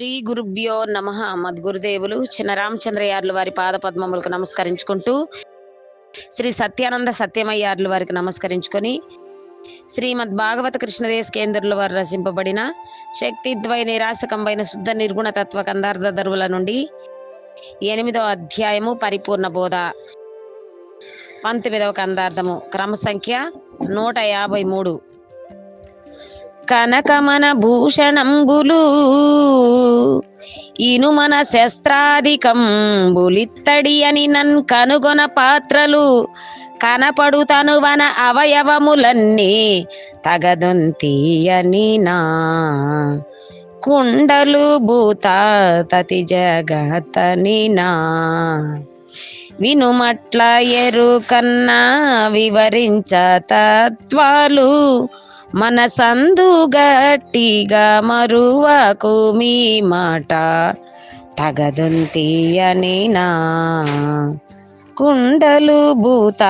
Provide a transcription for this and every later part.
శ్రీ గురుభ్యో నమః. మద్గురుదేవులు చిన్న రామచంద్రయార్ల వారి పాద పద్మములకు నమస్కరించుకుంటూ, శ్రీ సత్యానంద సత్యమయ్యార్ల వారికి నమస్కరించుకొని, శ్రీమద్ భాగవత కృష్ణదేశ కేంద్రుల వారు రచింపబడిన శక్తిద్వయ నిరాశకంబైన శుద్ధ నిర్గుణ తత్వ కందార్థ ధరువుల నుండి 8వ అధ్యాయము పరిపూర్ణ బోధ 19వ కందార్థము క్రమ సంఖ్య 153. కనకమన భూషణంబులు ఇనుమన శస్త్రాధికంబులిత్తడి అని నన్ కనుగొన పాత్రలు కనపడు తనువన అవయవములన్నీ తగదొంతీయని నా కుండలు భూత తతి జగతని నా వినుమట్ల ఎరుకన్నా వివరించ తత్వాలు మనసందు గట్టిగా మరువకు మీ మాట తగదుంతీయని నా కుండలు భూత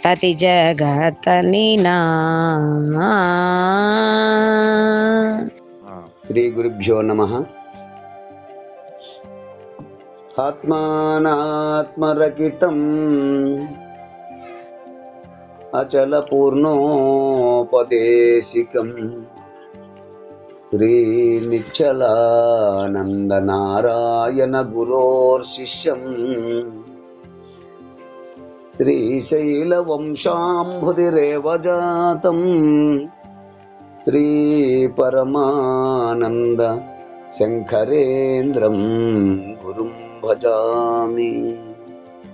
తతి జగతని నా. శ్రీ గురుభ్యో నమః. ఆత్మానాత్మరకితం అచల పూర్ణోపదేశికం శ్రీ నిశ్చలానంద నారాయణ గురోర్శిష్యం శ్రీశైల వంశాంభుతిరేవ జాతం శ్రీ పరమానంద శంకరేంద్రం గురుం భజామి.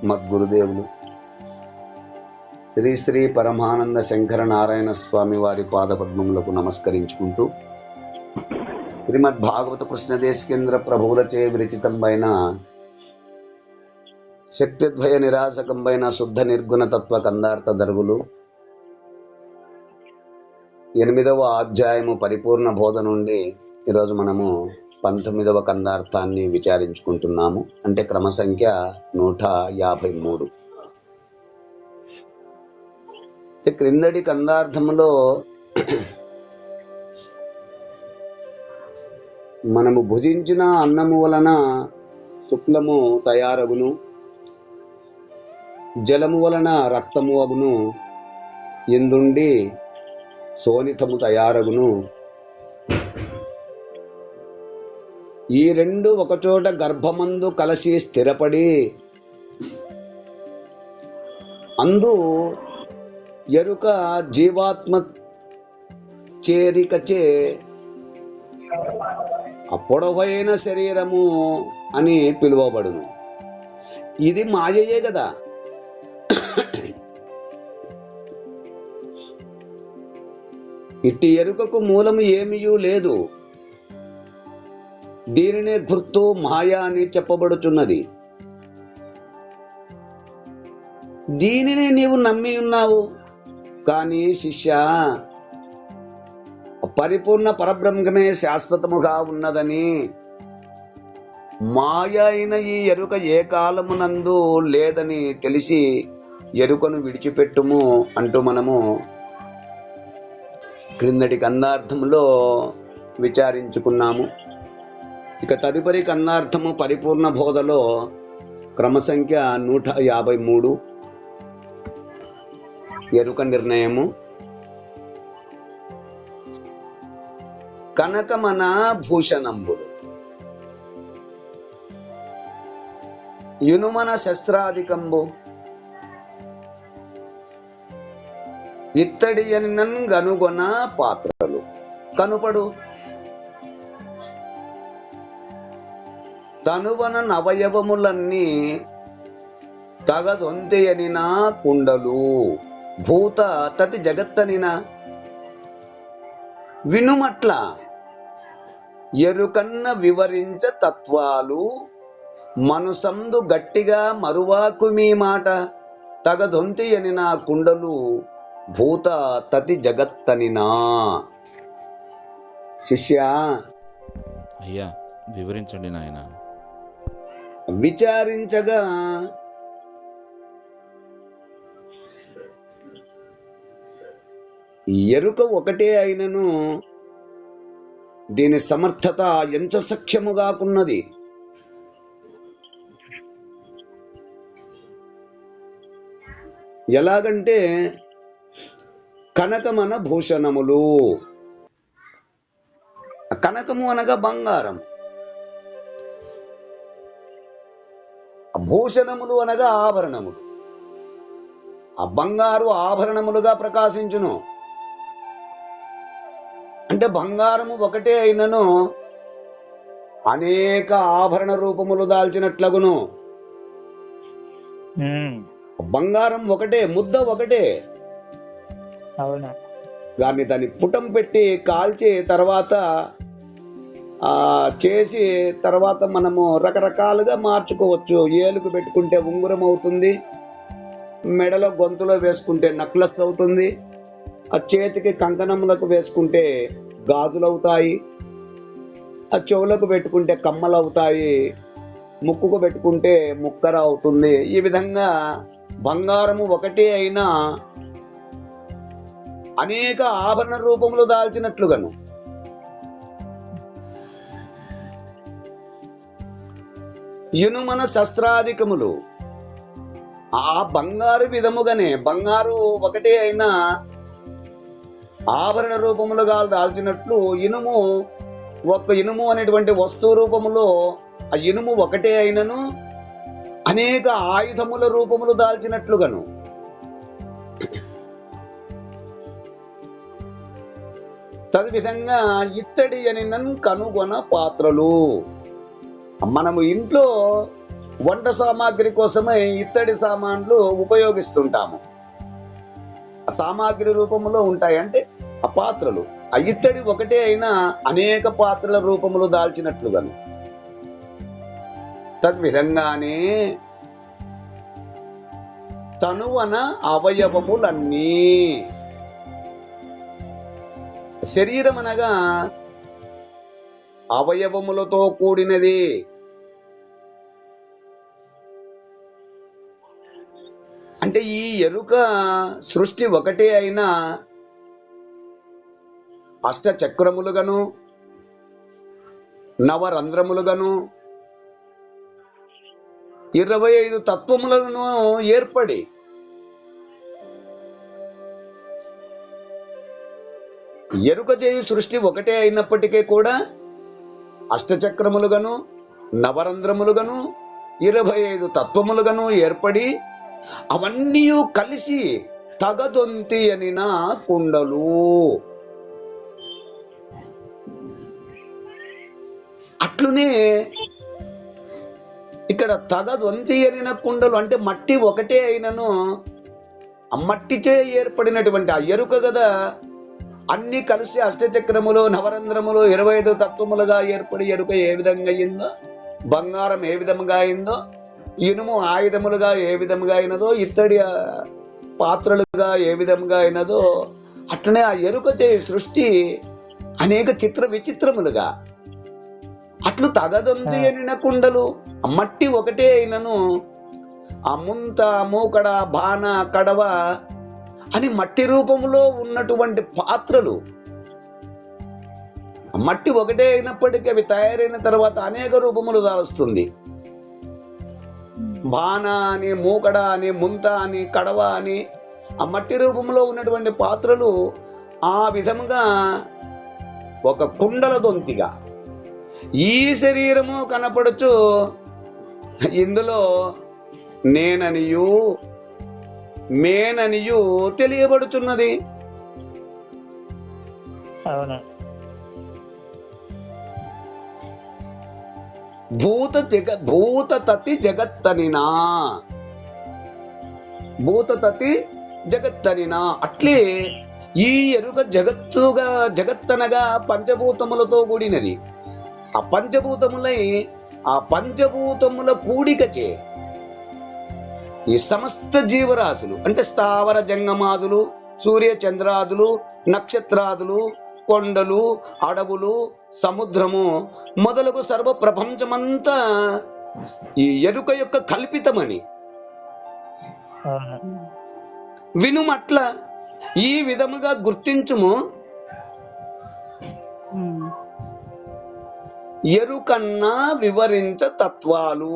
మద్గురుదేవులు శ్రీ శ్రీ పరమానంద శంకర నారాయణ స్వామి వారి పాదపద్మములకు నమస్కరించుకుంటూ, శ్రీమద్ భాగవత కృష్ణదేశ కేంద్ర ప్రభువులచే విరచితంబైన శక్తిద్వయ నిరాశకంబైన శుద్ధ నిర్గుణ తత్వ కందార్థ ధరువులు 8వ అధ్యాయము పరిపూర్ణ బోధ నుండి ఈరోజు మనము 19వ కందార్థాన్ని విచారించుకుంటున్నాము. అంటే క్రమ సంఖ్య 153. క్రిందటి కందార్థములో మనము భుజించిన అన్నము వలన శుక్లము తయారగును, జలము వలన రక్తము అగును, ఇందుండి శోణితము తయారగును. ఈ రెండు ఒకచోట గర్భమందు కలసి స్థిరపడి అందు ఎరుక జీవాత్మ చేరికచే అపొడవైన శరీరము అని పిలువబడును. ఇది మాయయే కదా. ఇట్టి ఎరుకకు మూలము ఏమీయూ లేదు. దీనినే గుర్తు మాయా అని చెప్పబడుచున్నది. దీనిని నీవు నమ్మి ఉన్నావు. కానీ శిష్య, పరిపూర్ణ పరబ్రహ్మమే శాశ్వతముగా ఉన్నదని, మాయ అయిన ఈ ఎరుక ఏ కాలమునందు లేదని తెలిసి ఎరుకను విడిచిపెట్టుము అంటూ మనము క్రిందటి కందార్థములో విచారించుకున్నాము. ఇక తదుపరి కందార్థము పరిపూర్ణ బోధలో క్రమ సంఖ్య 153 ఎరుక నిర్ణయము. కనకమన భూషణంబులు ఇనుమన శస్త్రాధికంబు ఇత్తడి అని నన్ గనుగొన పాత్రలు కనుపడు తనువన నవయవములన్నీ తగదొంతయనినా కుండలు భూత తతి జగత్తనినా వినుమట్ల ఎరుకన్న వివరించ తత్వాలు మనసందు గట్టిగా మరువాకు మీ మాట తగదొంతయనినా కుండలు భూత తతి జగత్తనినా. శిష్య, అయ్యా వివరించండి నాయన. విచారించగా ఎరుక ఒకటే అయినను దీని సమర్థత ఎంత సఖ్యముగాకున్నది. ఎలాగంటే కనకమన భూషణములు. కనకము అనగా బంగారం, భూషణములు అనగా ఆభరణములు. ఆ బంగారు ఆభరణములుగా ప్రకాశించును. అంటే బంగారము ఒకటే అయినను అనేక ఆభరణ రూపములు దాల్చినట్లగును. బంగారం ఒకటే, ముద్ద ఒకటే. అవునా? దాన్ని పుటం పెట్టి కాల్చి తర్వాత చేసి తర్వాత మనము రకరకాలుగా మార్చుకోవచ్చు. ఏలుకు పెట్టుకుంటే ఉంగురం అవుతుంది, మెడలో గొంతులో వేసుకుంటే నక్లెస్ అవుతుంది, ఆ చేతికి కంకణములకు వేసుకుంటే గాజులు అవుతాయి, ఆ చెవులకు పెట్టుకుంటే కమ్మలు అవుతాయి, ముక్కుకు పెట్టుకుంటే ముక్కర అవుతుంది. ఈ విధంగా బంగారము ఒకటే అయినా అనేక ఆభరణ రూపములు దాల్చినట్లుగాను. ఇనుమన శస్త్రాధికములు. ఆ బంగారు విధముగానే బంగారు ఒకటే అయినా ఆభరణ రూపములుగా దాల్చినట్లు ఇనుము అనేటువంటి వస్తువు రూపములో ఆ ఇనుము ఒకటే అయినను అనేక ఆయుధముల రూపములు దాల్చినట్లుగాను. తద్విధంగా ఇత్తడి అనినన్ కనుగొన పాత్రలు. మనము ఇంట్లో వంట సామాగ్రి కోసమై ఇత్తడి సామాన్లు ఉపయోగిస్తుంటాము. ఆ సామాగ్రి రూపంలో ఉంటాయి, అంటే ఆ పాత్రలు. ఆ ఇత్తడి ఒకటే అయినా అనేక పాత్రల రూపములు దాల్చినట్లుగాను. తద్విధంగానే తనువన అవయవములన్నీ. శరీరం అనగా అవయవములతో కూడినది. అంటే ఈ ఎరుక సృష్టి ఒకటే అయినా అష్టచక్రములుగాను నవరంధ్రములుగాను 25 తత్వములను ఏర్పడి ఎరుక చేయు సృష్టి ఒకటే అయినప్పటికీ కూడా అష్టచక్రములుగాను నవరంధ్రములుగాను 25 తత్వములుగాను ఏర్పడి అవన్నీ కలిసి తగదొంతి అనిన కుండలు. అట్లునే ఇక్కడ తగదొంతి అనిన కుండలు అంటే మట్టి ఒకటే అయినను ఆ మట్టిచే ఏర్పడినటువంటి ఆ ఎరుక కదా అన్ని కలిసి అష్టచక్రములు నవరంధ్రములు 25 తత్వములుగా ఏర్పడి ఎరుక ఏ విధంగా అయిందో, బంగారం ఏ విధముగా అయిందో, ఇనుము ఆయుధములుగా ఏ విధముగా అయినదో, ఇత్తడి పాత్రలుగా ఏ విధముగా అయినదో, అట్లనే ఆ ఎరుక సృష్టి అనేక చిత్ర విచిత్రములుగా అట్లు తగదొంతి అనిన కుండలు. మట్టి ఒకటే అయినను ఆ ముంత మూకడ బాణ కడవ అని మట్టి రూపంలో ఉన్నటువంటి పాత్రలు మట్టి ఒకటే అయినప్పటికీ అవి తయారైన తర్వాత అనేక రూపములు దాల్స్తుంది. బాణ అని, మూకడ అని, ముంత అని, కడవ అని ఆ మట్టి రూపంలో ఉన్నటువంటి పాత్రలు ఆ విధముగా ఒక కుండల దొంతిగా ఈ శరీరము కనపడచ్చు. ఇందులో నేననియు మేననియు తెలియబడుచున్నది. అవునా? భూతతతి జగత్తనినా, భూతతతి జగత్తనినా. అట్లే ఈ ఎరుక జగత్తనగా పంచభూతములతో కూడినది. ఆ పంచభూతముల కూడికచే ఈ సమస్త జీవరాశులు అంటే స్థావర జంగమాదులు, సూర్య చంద్రాదులు, నక్షత్రాదులు, కొండలు, అడవులు, సముద్రము మొదలగు సర్వ ప్రపంచమంతా ఈ ఎరుక యొక్క కల్పితమని వినుమట్ల ఈ విధముగా గుర్తించుము. ఎరుకన్నా వివరించ తత్వాలు.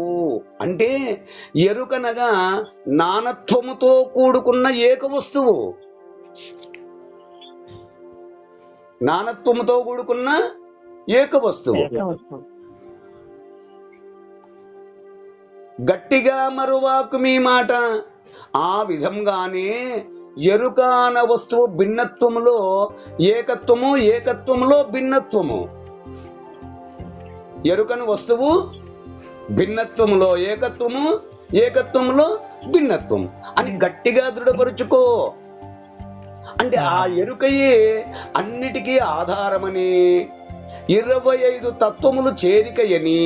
అంటే ఎరుకనగా నానత్వముతో కూడుకున్న ఏక వస్తువు, నానత్వముతో కూడుకున్న ఏక వస్తువు. గట్టిగా మరువాకు మీ మాట. ఆ విధంగానే ఎరుకాన వస్తువు భిన్నత్వములో ఏకత్వము, ఏకత్వములో భిన్నత్వము. ఎరుకను వస్తువు భిన్నత్వములో ఏకత్వము, ఏకత్వములో భిన్నత్వం అని గట్టిగా దృఢపరుచుకో. అంటే ఆ ఎరుకయే అన్నిటికీ ఆధారమని, 25 తత్వములు చేరికయని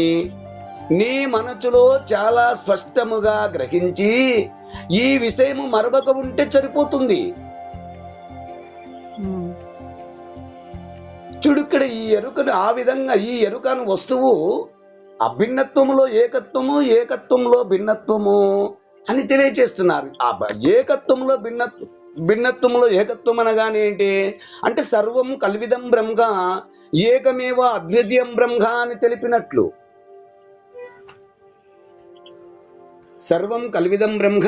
నీ మనసులో చాలా స్పష్టముగా గ్రహించి ఈ విషయము మరవక ఉంటే సరిపోతుంది. చూడు, ఇక్కడ ఈ ఎరుకను ఆ విధంగా ఈ ఎరుకను వస్తువు అభిన్నత్వములో ఏకత్వము, ఏకత్వంలో భిన్నత్వము అని తెలియచేస్తున్నారు. ఆ ఏకత్వంలో భిన్నత్వంలో ఏకత్వం అనగానే ఏంటి అంటే సర్వం కల్విదం బ్రహ్మ ఏకమేవ అద్వితీయం బ్రహ్మ అని తెలిపినట్లు. సర్వం కల్విదం బ్రహ్మ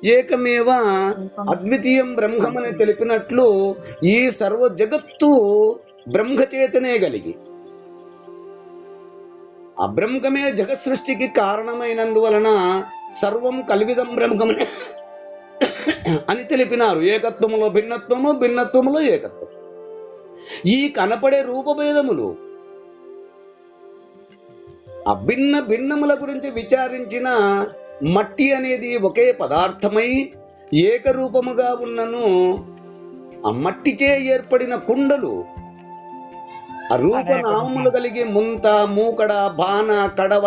ఏకమేవ అద్వితీయం బ్రహ్మం అని తెలిపినట్లు ఈ సర్వ జగత్తు బ్రహ్మచేతనే కలిగి ఆ బ్రహ్మమే జగత్ సృష్టికి కారణమైనందువలన సర్వం కల్విదం బ్రహ్మమని అని తెలిపినారు. ఏకత్వములో భిన్నత్వము, భిన్నత్వములో ఏకత్వం. ఈ కనపడే రూపభేదములు అభిన్న భిన్నముల గురించి విచారించిన మట్టి అనేది ఒకే పదార్థమై ఏకరూపముగా ఉన్నను ఆ మట్టిచే ఏర్పడిన కుండలు ఆ రూపనామములు కలిగి ముంత, మూకడ, బాణ, కడవ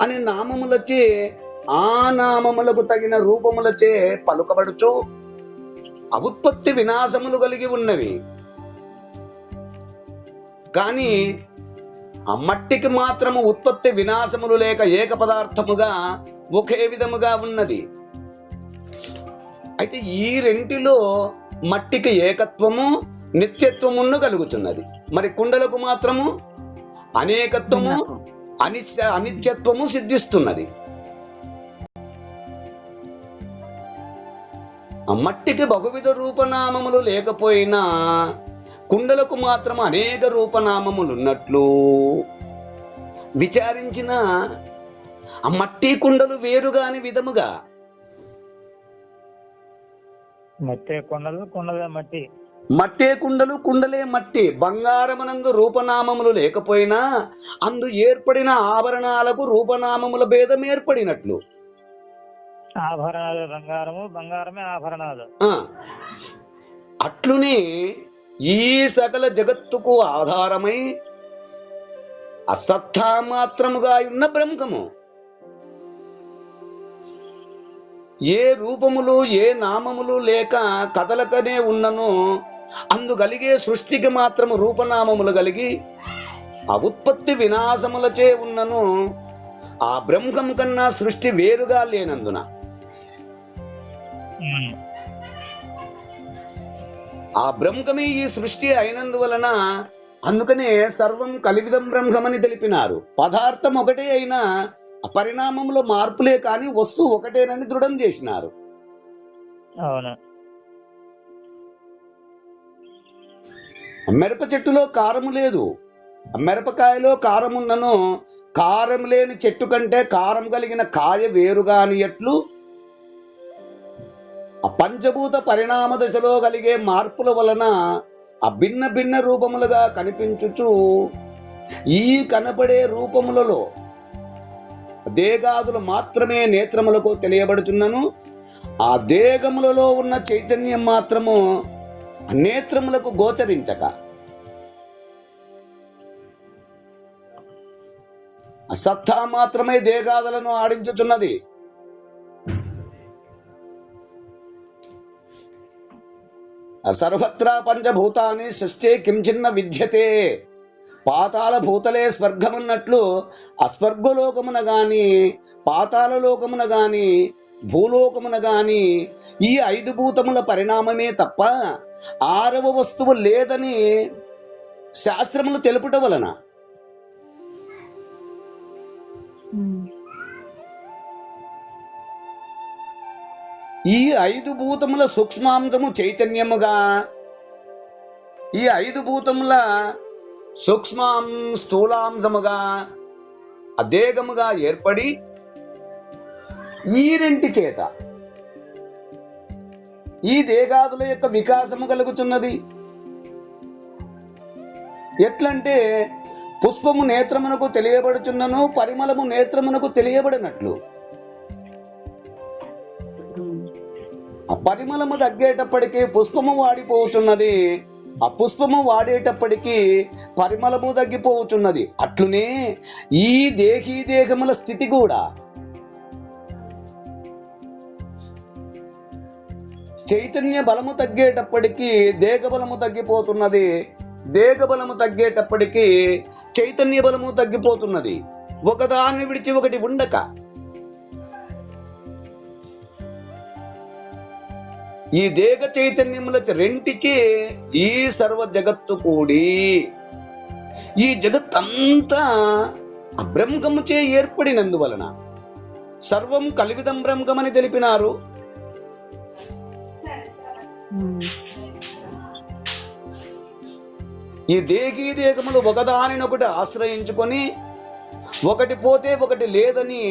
అని నామములచే ఆ నామములకు తగిన రూపములచే పలుకబడుచు అవుత్పత్తి వినాశములు కలిగి ఉన్నవి. కానీ ఆ మట్టికి మాత్రము ఉత్పత్తి వినాశములు లేక ఏక పదార్థముగా ఒకే విధముగా ఉన్నది. అయితే ఈ రెంటిలో మట్టికి ఏకత్వము, నిత్యత్వమును కలుగుతున్నది. మరి కుండలకు మాత్రము అనేకత్వము, అనిత్యత్వము సిద్ధిస్తున్నది. ఆ మట్టికి బహువిధ రూపనామములు లేకపోయినా కుండలకు మాత్రం అనేక రూపనామములున్నట్లు విచారించిన ఆ మట్టి కుండలు వేరుగాని విధముగా మట్టే కుండలు, కుండలే మట్టి. మట్టే కుండలు, కుండలే మట్టి. బంగారమునందు రూపనామములు లేకపోయినా అందు ఏర్పడిన ఆభరణాలకు రూపనామముల భేదం ఏర్పడినట్లు ఆభరణాలు బంగారము, బంగారమే ఆభరణాలు. అట్లునే ఈ సకల జగత్తుకు ఆధారమై అసత్తా మాత్రముగా ఉన్న బ్రహ్మము ఏ రూపములు, ఏ నామములు లేక కదలకనే ఉన్నను అందు కలిగే సృష్టికి మాత్రము రూపనామములు కలిగి ఆ ఉత్పత్తి వినాశములచే ఉన్నను ఆ బ్రహ్మం కన్నా సృష్టి వేరుగా లేనందున ఆ బ్రహ్మమే ఈ సృష్టి అయినందువలన అందుకనే సర్వం కలివిదం బ్రహ్మమని తెలిపినారు. పదార్థం ఒకటే అయినా పరిణామంలో మార్పులే కానీ వస్తువు ఒకటేనని దృఢం చేసినారు. మిరప చెట్టులో కారము లేదు, మిరపకాయలో కారమున్నను కారం లేని చెట్టు కంటే కారం కలిగిన కాయ వేరుగాని ఎట్లు ఆ పంచభూత పరిణామ దశలో కలిగే మార్పుల వలన ఆ భిన్న భిన్న రూపములుగా కనిపించుచు ఈ కనపడే రూపములలో దేగాదులు మాత్రమే నేత్రములకు తెలియబడుచున్నను ఆ దేగములలో ఉన్న చైతన్యం మాత్రము నేత్రములకు గోచరించక సత్తా మాత్రమే దేగాదులను ఆడించుచున్నది. సర్వత్రా పంచభూతాన్ని సృష్టి కించిన్న విద్యతే. పాతాళ భూతలే స్వర్గమున్నట్లు అస్వర్గలోకమున గాని, పాతాళ లోకమున గాని, భూలోకమున గాని ఈ 5 భూతముల పరిణామమే తప్ప 6వ వస్తువు లేదని శాస్త్రములు తెలుపుట వలన ఈ 5 భూతముల సూక్ష్మాంశము చైతన్యముగా, ఈ 5 భూతముల స్థూలాంశముగా అదేగముగా ఏర్పడి ఈ రెంటి చేత ఈ దేగాదుల యొక్క వికాసము కలుగుతున్నది. ఎట్లంటే పుష్పము నేత్రమునకు తెలియబడుచున్నను, పరిమళము నేత్రమునకు తెలియబడినట్లు. ఆ పరిమళము తగ్గేటప్పటికీ పుష్పము వాడిపోతున్నది, ఆ పుష్పము వాడేటప్పటికీ పరిమళము తగ్గిపోతున్నది. అట్లునే ఈ దేహముల స్థితి కూడా చైతన్య బలము తగ్గేటప్పటికీ దేహ బలము తగ్గిపోతున్నది, దేహ బలము తగ్గేటప్పటికీ చైతన్య బలము తగ్గిపోతున్నది. ఒకదాన్ని విడిచి ఒకటి ఉండక ఈ దేహ చైతన్యముల రెంటిచే ఈ సర్వ జగత్తు కూడి ఈ జగత్తంతా బ్రహ్మముచే ఏర్పడినందువలన సర్వం కలివిదం బ్రహ్మమని తెలిపినారు. ఈ దేహములు ఒకదానినొకటి ఆశ్రయించుకొని ఒకటి పోతే ఒకటి లేదని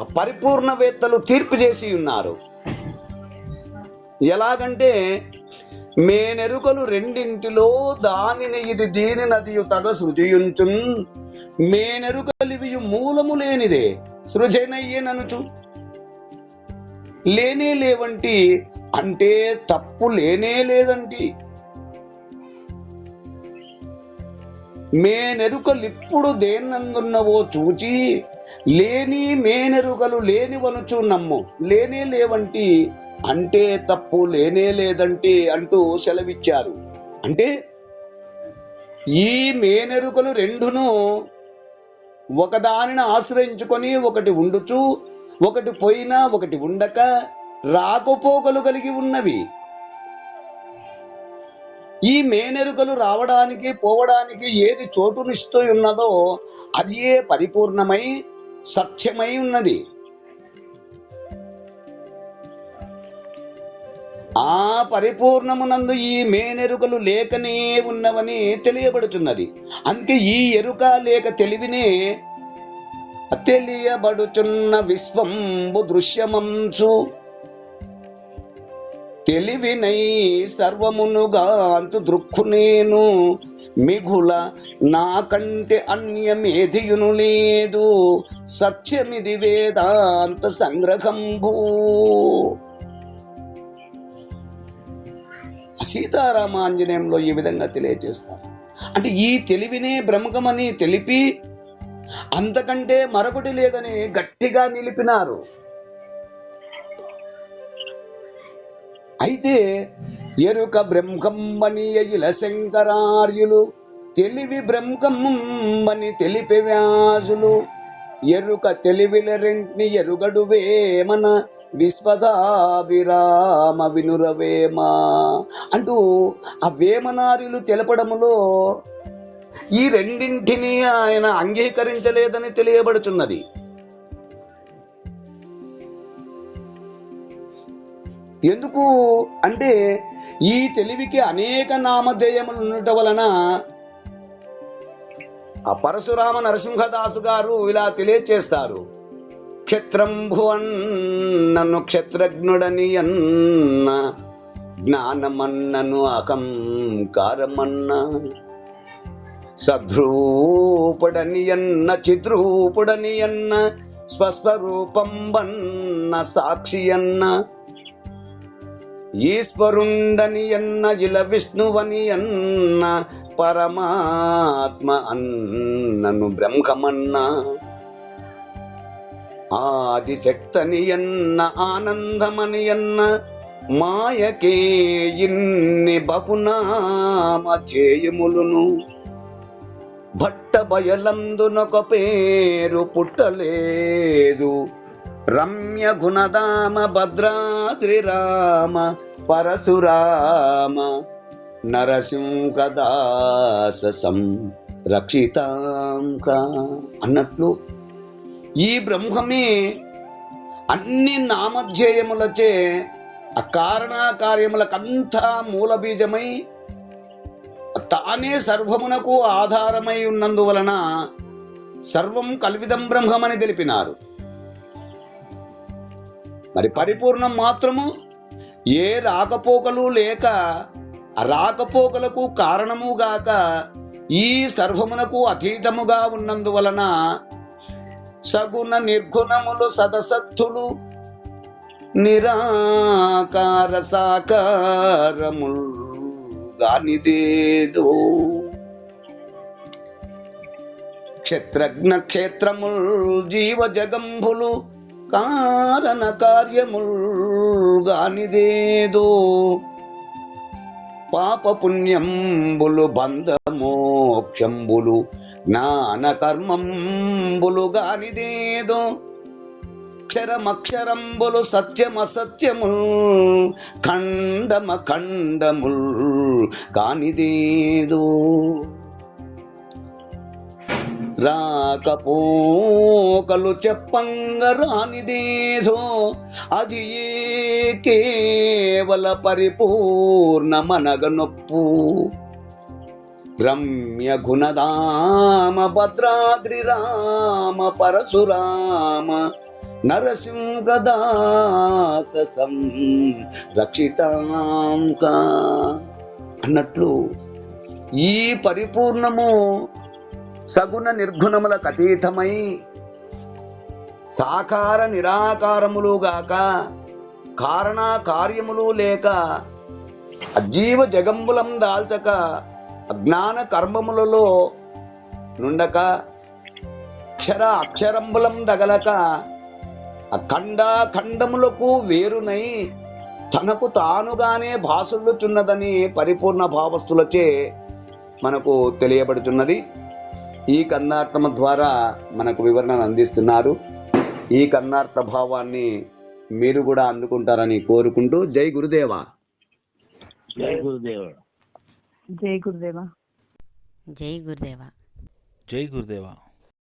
ఆ పరిపూర్ణవేత్తలు తీర్పు చేసి ఉన్నారు. ఎలాగంటే మేనెరుకలు రెండింటిలో దానిని ఇది దీని నదియు తగ సృజియుంచున్, మేనెరుకలివియు మూలము లేనిదే సృజనయ్యేననుచు. లేనే లేవంటి అంటే తప్పు లేనే లేదంటి. మేనెరుకలిప్పుడు దేన్నందున్నవో చూచి లేని మేనెరుకలు లేనివనుచు నమ్ము. లేనే లేవంటి అంటే తప్పు లేనే లేదంటే అంటూ సెలవిచ్చారు. అంటే ఈ మేనెరుకలు రెండును ఒకదానిని ఆశ్రయించుకొని ఒకటి ఉండుచు, ఒకటి పోయినా ఒకటి ఉండక రాకపోకలు కలిగి ఉన్నవి. ఈ మేనెరుకలు రావడానికి పోవడానికి ఏది చోటునిస్తూ ఉన్నదో అది ఏ పరిపూర్ణమై సత్యమై ఉన్నది. ఆ పరిపూర్ణమునందు ఈ మేనెరుకలు లేకనే ఉన్నవని తెలియబడుచున్నది. అందుకే ఈ ఎరుక లేక తెలివినే తెలియబడుచున్న విశ్వంబు దృశ్యమంచు. తెలివినై సర్వమునుగా అంతు దృక్కు నేను మిగుల నాకంటే అన్యమేధియును లేదు, సత్యమిది వేదాంత సంగ్రహంభూ. సీతారామాంజనేయంలో ఈ విధంగా తెలియజేస్తారు. అంటే ఈ తెలివినే బ్రహ్మమని తెలిపి అంతకంటే మరొకటి లేదని గట్టిగా నిలిపినారు. అయితే ఎరుక బ్రహ్మమ్మని ఇల శంకరార్యులు, తెలివి బ్రహ్మమ్మని తెలిపే వ్యాసులు. ఎరుక తెలివిల రెంటిని ఎరుగడు వేమన విశ్వదాభిరామ వినురవేమ అంటూ ఆ వేమనార్యులు తెలపడములో ఈ రెండింటినీ ఆయన అంగీకరించలేదని తెలియబడుచున్నది. ఎందుకు అంటే ఈ తెలివికి అనేక నామధేయములు ఉండటం వలన ఆ పరశురామ నరసింహదాసు గారు ఇలా తెలియచేస్తారు. క్షత్రంభు అన్నను క్షత్రజ్ఞుడని అన్న, జ్ఞానమన్నను అహంకారమన్న, సద్రూపుడని అన్న చిద్రూపుడని అన్న, స్వస్వరూపం వన్న సాక్షి అన్న, ఈశ్వరుండని అన్న ఇల విష్ణువని అన్న, పరమాత్మ అన్నను బ్రహ్మమన్న, ఆదిశక్తని అన్న ఆనందమని అన్న, మాయకే ఇన్ని బహునామ చేయుములును, భట్ట బయలందునొక పేరు పుట్టలేదు, రమ్య గుణదామ భద్రాద్రి రామ పరశురామ నరసింహదాస సంరక్షితాంక అన్నట్లు ఈ బ్రహ్మమే అన్ని నామధ్యేయములచే అకారణ కార్యములకంతా మూల బీజమై తానే సర్వమునకు ఆధారమై ఉన్నందువలన సర్వం కల్విదం బ్రహ్మమని తెలిపినారు. మరి పరిపూర్ణం మాత్రము ఏ రాకపోకలు లేక రాకపోకలకు కారణముగాక ఈ సర్వమునకు అతీతముగా ఉన్నందువలన సగుణ నిర్గుణములు సదసత్తులు నిరాకార సాకారముల్ గానిదేదో క్షేత్రజ్ఞ క్షేత్రముల్ జీవ జగంబులు కారణ కార్యముల్ గానిదేదో పాప పుణ్యంబులు బంధ మోక్షంబులు జ్ఞాన కర్మంబులు గానిదేదో క్షరమక్షరంబులు సత్యమసత్యముల్ ఖండమ ఖండముల్ కానిదేదో రాకపోకలు చెప్పంగ రానిదేదో అది ఏ కేవల పరిపూర్ణమనగనొప్పు రమ్య గుణదామ భద్రాద్రి రామ పరశురామ నరసింహదాస రక్షితాంక అన్నట్లు ఈ పరిపూర్ణము సగుణ నిర్గుణములకు అతీతమై సాకార నిరాకారములుగాక కారణ కార్యములు లేక అజీవ జగంబులం దాల్చక అజ్ఞాన కర్మములలో నుండక అక్షర అక్షరంబులం దగలక అఖండ ఖండములకు వేరునై తనకు తానుగానే భాసులుచున్నదని పరిపూర్ణ భావస్థులచే మనకు తెలియబడుతున్నది. ఈ కన్నార్థము ద్వారా మనకు వివరణను అందిస్తున్నారు. ఈ కన్నార్థ భావాన్ని మీరు కూడా అందుకుంటారని కోరుకుంటూ జై గురుదేవా. జై గురుదేవ. జై గురుదేవా. జై గురుదేవా. జై గురుదేవా.